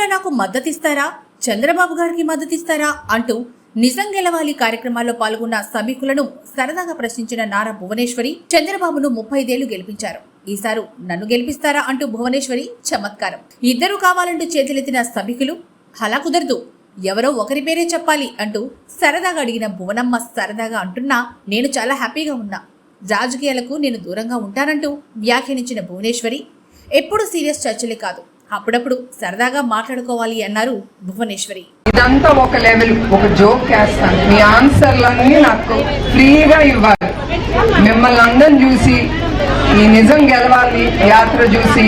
కూడా నాకు మద్దతిస్తారా, చంద్రబాబు గారికి మద్దతిస్తారా అంటూ నిజం గెలవాలి కార్యక్రమాల్లో పాల్గొన్న సభికులను సరదాగా ప్రశ్నించిన నారా భువనేశ్వరి చంద్రబాబును 35 ఏళ్లు గెలిపించారు. ఈసారి నన్ను గెలిపిస్తారా అంటూ భువనేశ్వరి చమత్కారం. ఇద్దరు కావాలంటూ చేతులెత్తిన సభికులు అలా కుదరదు, ఎవరో ఒకరి పేరే చెప్పాలి అంటూ సరదాగా అడిగిన భువనమ్మ సరదాగా అంటున్నా నేను చాలా హ్యాపీగా ఉన్నా, రాజకీయాలకు నేను దూరంగా ఉంటానంటూ వ్యాఖ్యానించిన భువనేశ్వరి ఎప్పుడు సీరియస్ చర్చలే కాదు, అప్పుడప్పుడు సరదాగా మాట్లాడుకోవాలి అన్నారు భువనేశ్వరి. ఇదంతా ఒక లెవెల్, ఒక జోక్ వేస్తాను. మీ ఆన్సర్లన్నీ నాకు ఫ్రీగా ఇవ్వాలి. మిమ్మల్ని అందరం చూసి ఈ నిజం గెలవాలి యాత్ర చూసి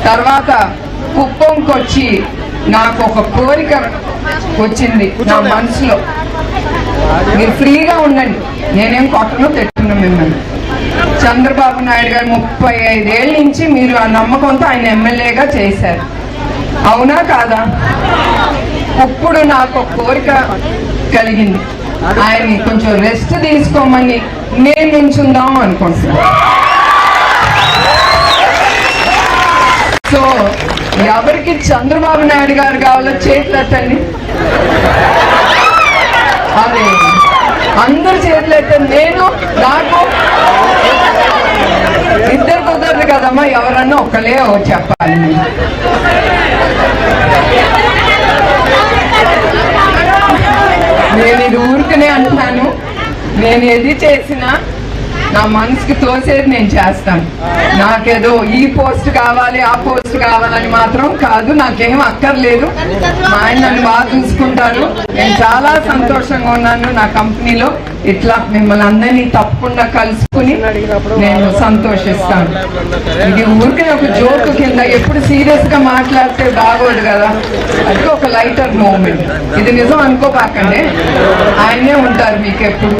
తర్వాత కుప్పంకొచ్చి నాకు ఒక కోరిక వచ్చింది నా మనసులో. మీరు ఫ్రీగా ఉండండి, నేనేం కొట్టను తెట్టున్నా మిమ్మల్ని. చంద్రబాబు నాయుడు గారు 35 ఏళ్ళ నుంచి మీరు ఆ నమ్మకంతో ఆయన ఎమ్మెల్యేగా చేశారు, అవునా కాదా? ఇప్పుడు నాకు ఒక కోరిక కలిగింది, ఆయన్ని కొంచెం రెస్ట్ తీసుకోమని నేను నించుందాం అనుకుంటున్నాను. సో ఎవరికి చంద్రబాబు నాయుడు గారు కావాలో చేతులెత్తండి. అదే అందరు చేతులెత్తండి. నేను నాకు ఇద్దరు కుదరదు కదమ్మా, ఎవరన్నా ఒకలే చెప్పాలి. నేను ఇది ఊరికనే అంటున్నాను, నేను ఏది చేసినా నా మనసుకి తోసేది నేను చేస్తాను. నాకేదో ఈ పోస్ట్ కావాలి ఆ పోస్ట్ కావాలని మాత్రం కాదు, నాకేం అక్కర్లేదు. మా ఆయన నన్ను బాగా చూసుకుంటారు, నేను చాలా సంతోషంగా ఉన్నాను. నా కంపెనీలో ఇట్లా మిమ్మల్ని అందరినీ తప్పకుండా కలుసుకుని నేను సంతోషిస్తాను. ఇది ఊరికే ఒక జోక్ కింద, ఎప్పుడు సీరియస్ గా మాట్లాడితే బాగోదు కదా, అది ఒక లైటర్ మూమెంట్. ఇది నిజం అనుకోపాకండి, ఆయనే ఉంటారు మీకు ఎప్పుడు.